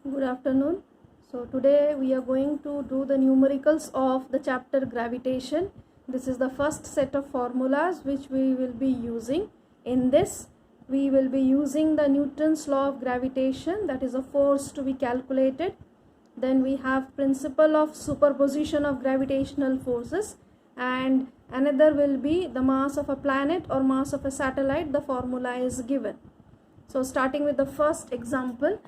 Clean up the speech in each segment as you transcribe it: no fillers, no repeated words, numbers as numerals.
Good afternoon. So today we are going to do the numericals of the chapter gravitation. This is the first set of formulas which we will be using. In this we will be using the Newton's law of gravitation, that is a force to be calculated. Then we have principle of superposition of gravitational forces, and another will be the mass of a planet or mass of a satellite. The formula is given. So starting with the first example.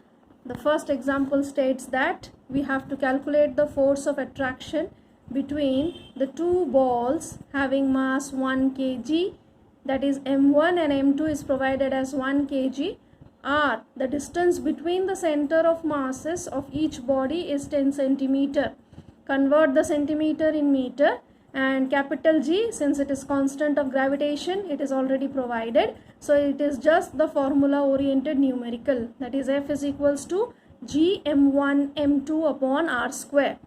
The first example states that we have to calculate the force of attraction between the two balls having mass 1 kg, that is m1, and m2 is provided as 1 kg. R, the distance between the center of masses of each body is 10 centimeter. Convert the centimeter in meter, and capital G, since it is constant of gravitation, it is already provided. So it is just the formula oriented numerical, that is F is equals to G m1 m2 upon r square.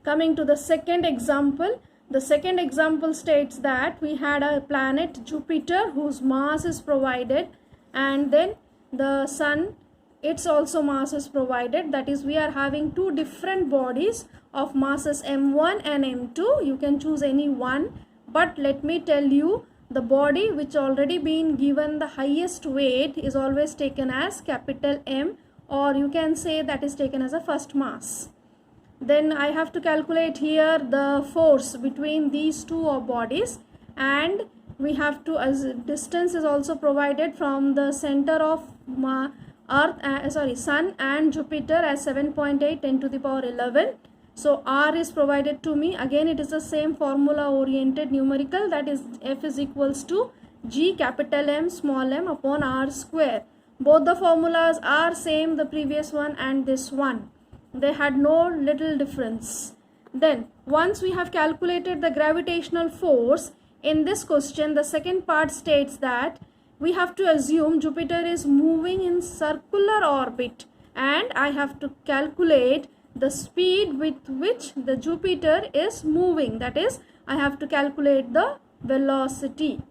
Coming to the second example. The second example states that we had a planet Jupiter whose mass is provided, and then the sun, its also mass is provided. That is, we are having two different bodies of masses m1 and m2. You can choose any one, but let me tell you, the body which already been given the highest weight is always taken as capital M, or you can say that is taken as a first mass. Then I have to calculate here the force between these two bodies, and we have to, as distance is also provided from the center of Sun and Jupiter as 7.8 10 to the power 11. So R is provided to me. Again it is the same formula oriented numerical, that is F is equals to G capital M small m upon R square. Both the formulas are same, the previous one and this one. They had no little difference. Then once we have calculated the gravitational force, in this question the second part states that we have to assume Jupiter is moving in circular orbit, and I have to calculate the speed with which the Jupiter is moving, that is, I have to calculate the velocity.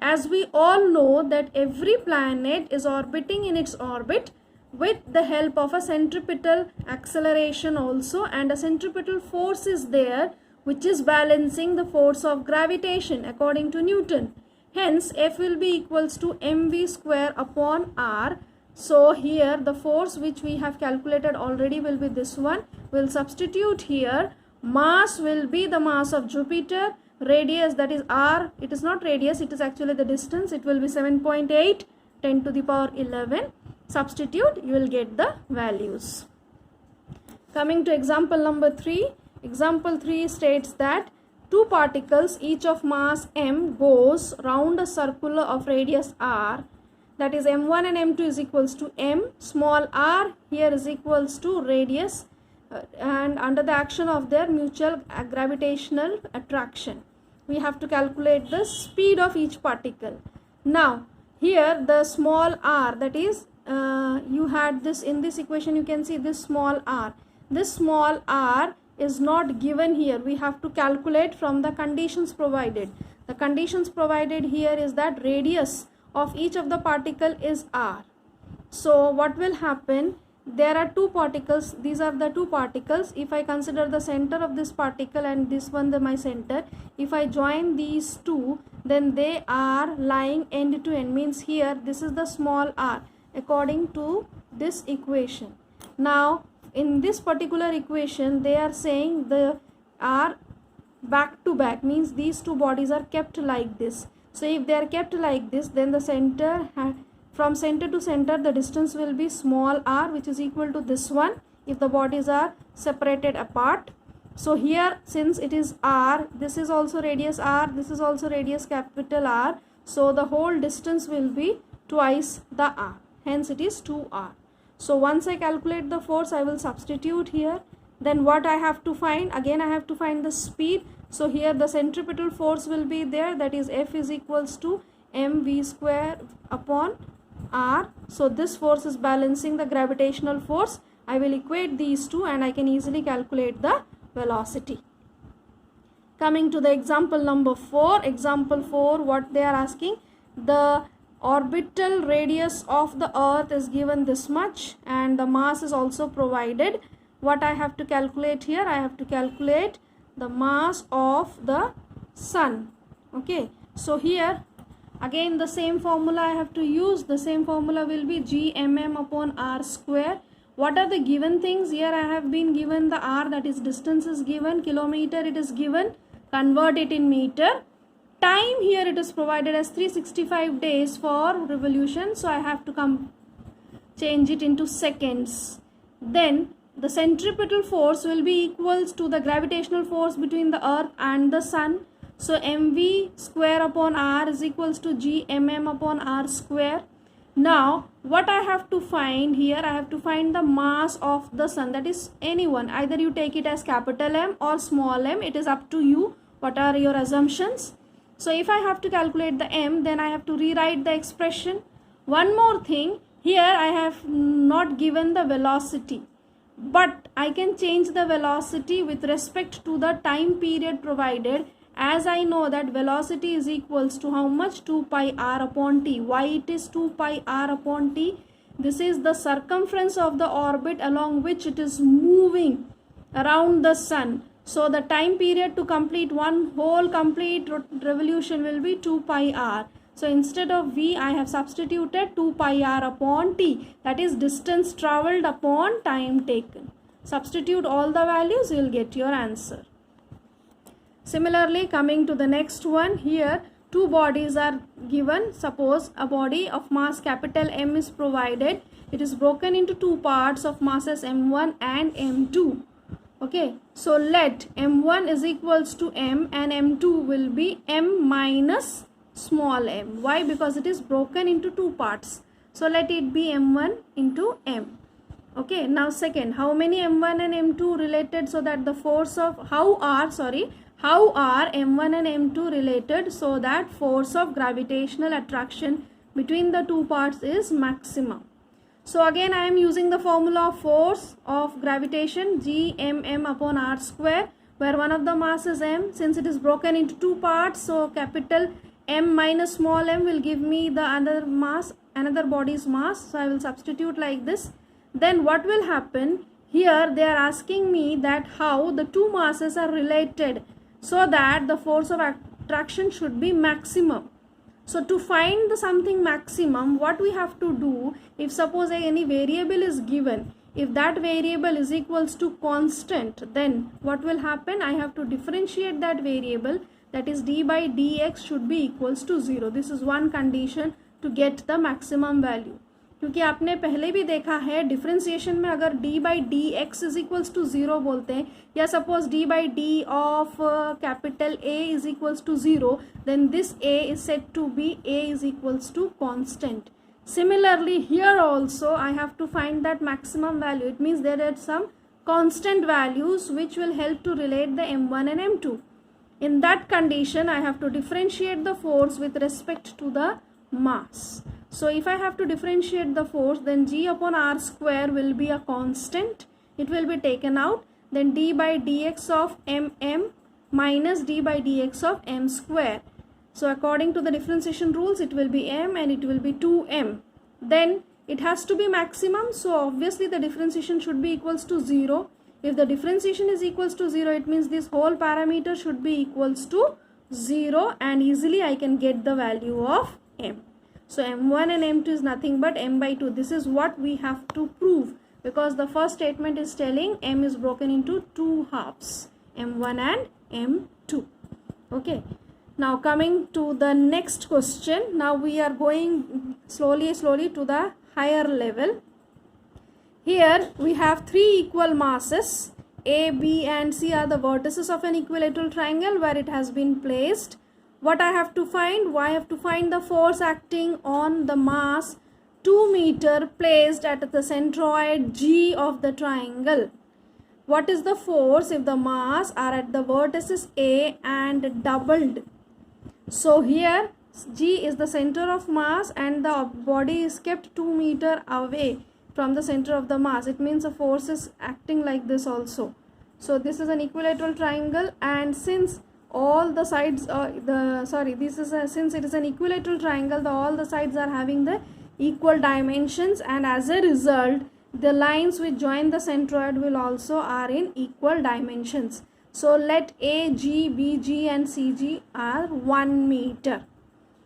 As we all know that every planet is orbiting in its orbit with the help of a centripetal acceleration also, and a centripetal force is there which is balancing the force of gravitation according to Newton. Hence F will be equals to mv square upon r. So here the force which we have calculated already will be this one. We'll substitute here. Mass will be the mass of Jupiter. Radius, that is r, it is not radius, it is actually the distance. It will be 7.8 10 to the power 11. Substitute, you will get the values. Coming to example number 3. Example 3 states that two particles each of mass m goes round a circle of radius r, that is m1 and m2 is equals to m small r here is equals to radius, and under the action of their mutual gravitational attraction we have to calculate the speed of each particle. Now here the small r, that is you had this in this equation, you can see this small r. This small r is not given here. We have to calculate from the conditions provided. The conditions provided here is that radius of each of the particle is r. So what will happen, there are two particles, these are the two particles. If I consider the center of this particle and this one my center, if I join these two, then they are lying end to end, means here this is the small r according to this equation. Now in this particular equation they are saying the are back to back, means these two bodies are kept like this. So if they are kept like this, then the center, from center to center the distance will be small r, which is equal to this one if the bodies are separated apart. So here since it is r, this is also radius r, this is also radius capital R, so the whole distance will be twice the r, hence it is 2r. So once I calculate the force, I will substitute here. Then what I have to find, again I have to find the speed. So here the centripetal force will be there, that is F is equals to mv square upon r. So this force is balancing the gravitational force. I will equate these two and I can easily calculate the velocity. Coming to the example number 4. Example 4, what they are asking, the orbital radius of the earth is given this much and the mass is also provided. What I have to calculate here? I have to calculate the mass of the sun. Okay, so here again the same formula I have to use. The same formula will be Gmm upon r square. What are the given things? Here I have been given the r, that is distance is given, kilometer it is given, convert it in meter. Time here it is provided as 365 days for revolution, so I have to change it into seconds. Then the centripetal force will be equals to the gravitational force between the earth and the sun. So mv square upon r is equals to Gmm upon r square. Now what I have to find here? I have to find the mass of the sun, that is any one. Either you take it as capital M or small m, it is up to you. What are your assumptions? So if I have to calculate the m, then I have to rewrite the expression. One more thing, here I have not given the velocity, but I can change the velocity with respect to the time period provided, as I know that velocity is equals to how much? 2 pi r upon t. Why it is 2 pi r upon t? This is the circumference of the orbit along which it is moving around the sun. So the time period to complete one whole complete revolution will be 2 pi r. So instead of v, I have substituted 2 pi r upon t, that is distance travelled upon time taken. Substitute all the values, you will get your answer. Similarly, coming to the next one, here two bodies are given. Suppose a body of mass capital M is provided. It is broken into two parts of masses m1 and m2. Okay, so let m1 is equals to m and m2 will be m minus small m. Why? Because it is broken into two parts. So let it be m1 into m. Okay, now second, how many m1 and m2 related? So that the force of how are m1 and m2 related, so that force of gravitational attraction between the two parts is maximum. So again I am using the formula of force of gravitation, Gmm upon r square, where one of the mass is m. Since it is broken into two parts, so capital M minus small m will give me the other mass, another body's mass. So I will substitute like this. Then what will happen? Here they are asking me that how the two masses are related, so that the force of attraction should be maximum. So to find the something maximum, what we have to do, if suppose any variable is given, if that variable is equals to constant, then what will happen? I have to differentiate that variable, that is d by dx should be equals to 0. This is one condition to get the maximum value. क्योंकि आपने पहले भी देखा है differentiation में अगर d by dx is equals to 0 बोलते हैं, या suppose d by d of capital A is equals to 0, then this A is said to be A is equals to constant. Similarly here also I have to find that maximum value. It means there are some constant values which will help to relate the m1 and m2. In that condition I have to differentiate the force with respect to the mass. So if I have to differentiate the force, then G upon r square will be a constant. It will be taken out. Then d by dx of mm minus d by dx of m square. So according to the differentiation rules, it will be m and it will be 2m. Then it has to be maximum. So obviously the differentiation should be equals to 0. If the differentiation is equals to 0, it means this whole parameter should be equals to 0, and easily I can get the value of m. So m1 and m2 is nothing but m by 2. This is what we have to prove, because the first statement is telling m is broken into two halves, m1 and m2. Okay. Now coming to the next question. Now we are going slowly to the higher level. Here we have three equal masses. A, B and C are the vertices of an equilateral triangle where it has been placed. What I have to find? I have to find the force acting on the mass 2 meter placed at the centroid G of the triangle. What is the force if the mass are at the vertices A and doubled? So here G is the center of mass and the body is kept 2 meter away from the center of the mass. It means the force is acting like this also. So this is an equilateral triangle, and since all the sides since it is an equilateral triangle, all the sides are having the equal dimensions, and as a result the lines which join the centroid will also are in equal dimensions. So let AG, BG and CG are 1 meter.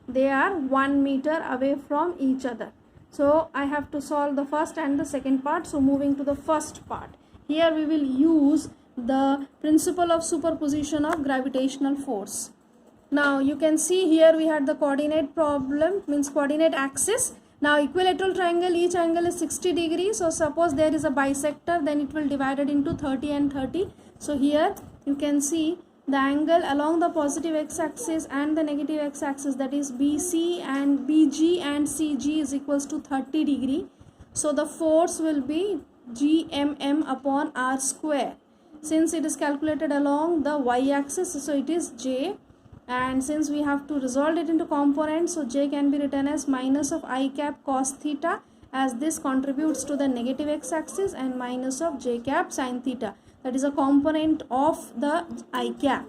They are 1 meter away from each other. So I have to solve the first and the second part. So moving to the first part, here we will use the principle of superposition of gravitational force. Now you can see here we had the coordinate problem, means coordinate axis. Now equilateral triangle, each angle is 60 degrees. So suppose there is a bisector, then it will divide it into 30 and 30. So here you can see the angle along the positive x-axis and the negative x-axis, that is BC and BG and CG is equals to 30 degree. So the force will be GMM upon R square. Since it is calculated along the y-axis, so it is J, and since we have to resolve it into components, so J can be written as minus of I cap cos theta, as this contributes to the negative x-axis, and minus of J cap sin theta, that is a component of the I cap.